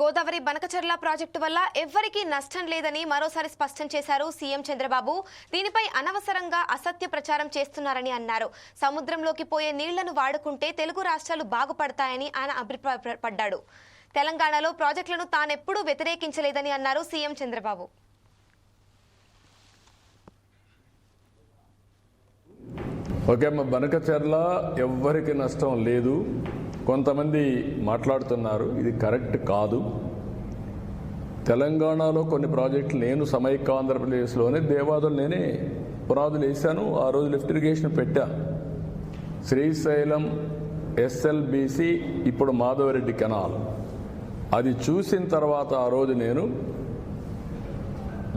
Godavari Banakacherla project వల్ల ఎవ్వరికీ నష్టం లేదని మరోసారి స్పష్టం చేశారు సీఎం చంద్రబాబు. దీనిపై అనవసరంగా అసత్య ప్రచారం చేస్తున్నారని అన్నారు. సముద్రంలోకి పోయే నీళ్లను వాడుకుంటే తెలుగు రాష్ట్రాలు బాగుపడతాయని ఆయన అభిప్రాయపడ్డాడు. తెలంగాణలో ప్రాజెక్టులను తానెప్పుడూ వ్యతిరేకించలేదని అన్నారు సీఎం చంద్రబాబు. ఓకే అమ్మ, బనకచెర్ల ఎవ్వరికి నష్టం లేదు. కొంతమంది మాట్లాడుతున్నారు, ఇది కరెక్ట్ కాదు. తెలంగాణలో కొన్ని ప్రాజెక్టులు నేను సమైక్య ఆంధ్రప్రదేశ్లోనే దేవాదులు నేనే పునాదులు వేశాను. ఆ రోజు లిఫ్ట్ ఇరిగేషన్ పెట్టా. శ్రీశైలం ఎస్ఎల్బిసి, ఇప్పుడు మాధవరెడ్డి కెనాల్. అది చూసిన తర్వాత ఆ రోజు నేను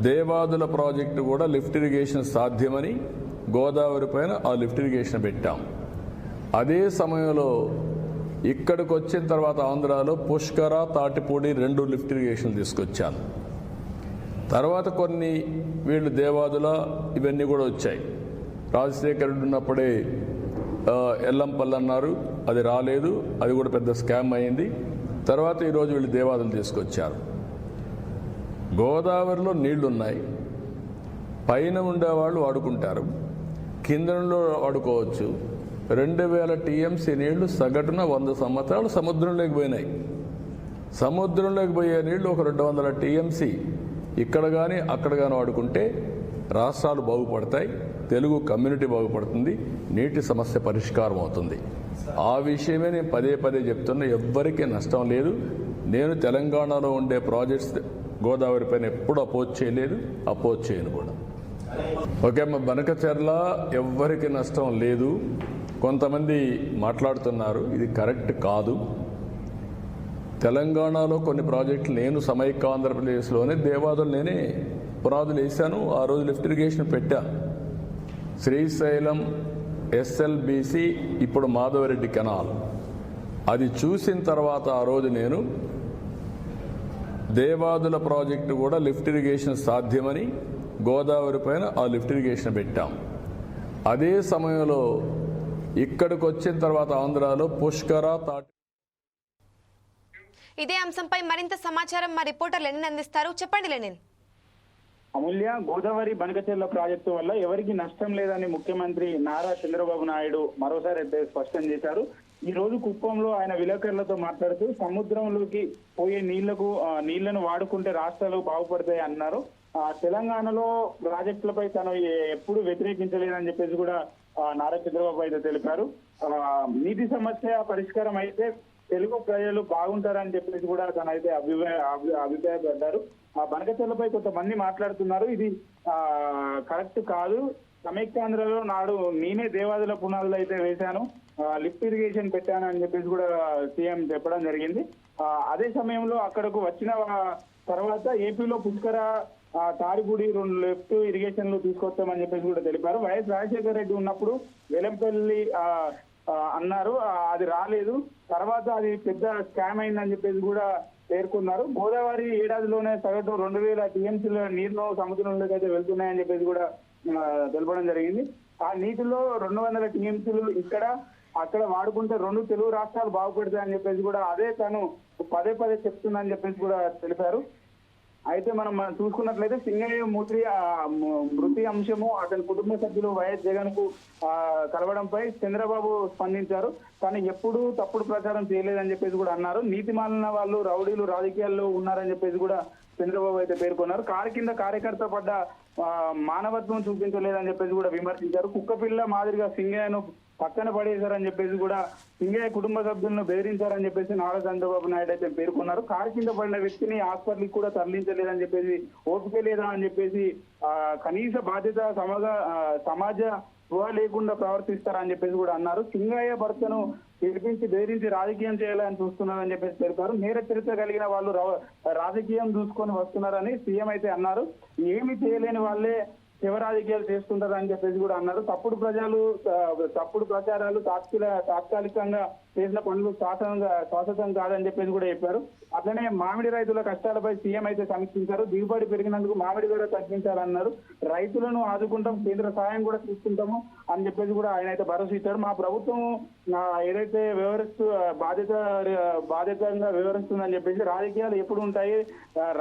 దేవాదుల ప్రాజెక్టు కూడా లిఫ్ట్ ఇరిగేషన్ సాధ్యమని గోదావరి పైన ఆ లిఫ్ట్ ఇరిగేషన్ పెట్టాం. అదే సమయంలో ఇక్కడికి వచ్చిన తర్వాత ఆంధ్రాలో పుష్కర, తాటిపూడి 2 లిఫ్ట్ ఇరిగేషన్ తీసుకొచ్చాను. తర్వాత కొన్ని వీళ్ళు దేవాదుల ఇవన్నీ కూడా వచ్చాయి. రాజశేఖర్ రెడ్డి ఉన్నప్పుడే ఎల్లంపల్లి అన్నారు, అది రాలేదు, అది కూడా పెద్ద స్కామ్ అయింది. తర్వాత ఈరోజు వీళ్ళు దేవాదులు తీసుకొచ్చారు. గోదావరిలో నీళ్లున్నాయి, పైన ఉండేవాళ్ళు వాడుకుంటారు, కిందలో వాడుకోవచ్చు. 2000 టీఎంసీ నీళ్లు సగటున 100 సంవత్సరాలు సముద్రంలోకి పోయినాయి. సముద్రంలోకి పోయే నీళ్లు ఒక 200 టీఎంసీ ఇక్కడ కానీ అక్కడ కానీ వాడుకుంటే రాష్ట్రాలు బాగుపడతాయి, తెలుగు కమ్యూనిటీ బాగుపడుతుంది, నీటి సమస్య పరిష్కారం అవుతుంది. ఆ విషయమే నేను పదే పదే చెప్తున్నా. ఎవ్వరికీ నష్టం లేదు. నేను తెలంగాణలో ఉండే ప్రాజెక్ట్స్ గోదావరి పైన ఎప్పుడు అపోజ్ చేయలేదు, అపోజ్ చేయను కూడా. ఓకే అమ్మ, బనకచెర్ల ఎవ్వరికి నష్టం లేదు. కొంతమంది మాట్లాడుతున్నారు, ఇది కరెక్ట్ కాదు. తెలంగాణలో కొన్ని ప్రాజెక్టులు నేను సమైక్య ఆంధ్రప్రదేశ్లోనే దేవాదులు నేనే పునాదులు వేశాను. ఆ రోజు లిఫ్ట్ ఇరిగేషన్ పెట్టా. శ్రీశైలం ఎస్ఎల్బిసి, ఇప్పుడు మాధవరెడ్డి కెనాల్. అది చూసిన తర్వాత ఆ రోజు నేను దేవాదుల ప్రాజెక్టు కూడా లిఫ్ట్ ఇరిగేషన్ సాధ్యమని గోదావరి పైన ఆ లిఫ్ట్ ఇరిగేషన్ పెట్టాం. అదే సమయంలో ఇక్కడికి వచ్చిన తర్వాత ఆంధ్రాలో పుష్కర, ఇదే అంశంపై మరింత సమాచారం మా రిపోర్టర్ లెనిన్ అందిస్తారు. చెప్పండి లెనిన్. అమూల్య, గోదావరి బనకచెర్ల ప్రాజెక్టు వల్ల ఎవరికి నష్టం లేదని ముఖ్యమంత్రి నారా చంద్రబాబు నాయుడు మరోసారి అయితే స్పష్టం చేశారు. ఈ రోజు కుప్పంలో ఆయన విలేకరులతో మాట్లాడుతూ సముద్రంలోకి పోయే నీళ్లను వాడుకుంటే రాష్ట్రాలు బాగుపడతాయి అన్నారు. తెలంగాణలో ప్రాజెక్టులపై తను ఎప్పుడు వ్యతిరేకించలేదని చెప్పేసి కూడా నారా చంద్రబాబు అయితే తెలిపారు. నీటి సమస్య పరిష్కారం అయితే తెలుగు ప్రజలు బాగుంటారని చెప్పేసి కూడా తనైతే అభిప్రాయపడ్డారు. ఆ బనకచెర్లపై కొంతమంది మాట్లాడుతున్నారు, ఇది కరెక్ట్ కాదు. సమైక్యాంధ్రలో నాడు నేనే దేవాదుల పునాదులు అయితే వేశాను, లిఫ్ట్ ఇరిగేషన్ పెట్టాను అని చెప్పేసి కూడా సీఎం చెప్పడం జరిగింది. అదే సమయంలో అక్కడకు వచ్చిన తర్వాత ఏపీలో పుష్కర, తాడిపూడి 2 లిఫ్ట్ ఇరిగేషన్లు తీసుకొస్తామని చెప్పేసి కూడా తెలిపారు. వైఎస్ రాజశేఖర రెడ్డి ఉన్నప్పుడు వెలంపల్లి అన్నారు, అది రాలేదు. తర్వాత అది పెద్ద స్కామ్ అయిందని చెప్పేసి కూడా పేర్కొన్నారు. గోదావరి ఏడాదిలోనే సగటు 2000 టీఎంసీల నీరును సముద్రంలోకి అయితే వెళ్తున్నాయని చెప్పేసి కూడా తెలపడం జరిగింది. ఆ నీటిలో 200 టీఎంసీలు ఇక్కడ అక్కడ వాడుకుంటే 2 తెలుగు రాష్ట్రాలు బాగుపడతాయని చెప్పేసి కూడా అదే తను పదే పదే చెప్తుందని చెప్పేసి కూడా తెలిపారు. అయితే మనం చూసుకున్నట్లయితే సింగయ్య మృతి అంశము అతని కుటుంబ సభ్యులు వైఎస్ జగన్ కు కలవడంపై చంద్రబాబు స్పందించారు. తను ఎప్పుడూ తప్పుడు ప్రచారం చేయలేదని చెప్పేసి కూడా అన్నారు. నీతి మాలిన వాళ్ళు రౌడీలు రాజకీయాల్లో ఉన్నారని చెప్పేసి కూడా చంద్రబాబు అయితే పేర్కొన్నారు. కారు కింద కార్యకర్త పడ్డ మానవత్వం చూపించలేదని చెప్పేసి కూడా విమర్శించారు. కుక్కపిల్ల మాదిరిగా సింగయ్యను పక్కన పడేశారని చెప్పేసి కూడా సింగయ్య కుటుంబ సభ్యులను బెదిరించారని చెప్పేసి నారా చంద్రబాబు నాయుడు అయితే పేర్కొన్నారు. కారు కింద పడిన వ్యక్తిని హాస్పిటల్కి కూడా తరలించలేదని చెప్పేసి, ఓపిక లేదా అని చెప్పేసి, కనీస బాధ్యత సమాజ స్పృహ లేకుండా ప్రవర్తిస్తారని చెప్పేసి కూడా అన్నారు. సింగయ్య భర్తను పిలిపించి బెదిరించి రాజకీయం చేయాలని చూస్తున్నారని చెప్పేసి తెలిపారు. నేర చరిత్ర కలిగిన వాళ్ళు రాజకీయం చూసుకొని వస్తున్నారని సీఎం అయితే అన్నారు. ఏమి చేయలేని వాళ్ళే శివ రాజకీయాలు చేస్తుంటారు అని చెప్పేసి కూడా అన్నారు. తప్పుడు ప్రచారాలు తాత్కాలికంగా చేసిన పనులు శాశ్వతం కాదని చెప్పేసి కూడా చెప్పారు. అట్లనే మామిడి రైతుల కష్టాలపై సీఎం అయితే సమీక్షించారు. దిగుబడి పెరిగినందుకు మామిడి ధర తగ్గించాలన్నారు. రైతులను ఆదుకుంటాం, కేంద్ర సహాయం కూడా తీసుకుంటాము అని చెప్పేసి కూడా ఆయన అయితే భరోసా ఇచ్చారు. మా ప్రభుత్వం ఏదైతే బాధ్యతంగా వివరిస్తుందని చెప్పేసి రాజకీయాలు ఎప్పుడు ఉంటాయి,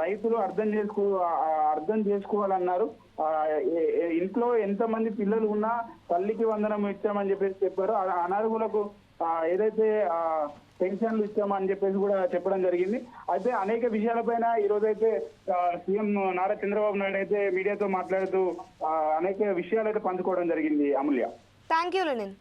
రైతులు అర్థం చేసుకోవాలన్నారు. ఇంట్లో ఎంతమంది పిల్లలు ఉన్నా తల్లికి వందనం ఇచ్చామని చెప్పేసి చెప్పారు. అనాథులకు ఏదైతే పెన్షన్లు ఇచ్చామని చెప్పేసి కూడా చెప్పడం జరిగింది. అయితే అనేక విషయాలపైన ఈ రోజైతే సీఎం నారా చంద్రబాబు నాయుడు అయితే మీడియాతో మాట్లాడుతూ అనేక విషయాలు అయితే పంచుకోవడం జరిగింది. అమూల్య, థ్యాంక్ యూ లెనిన్.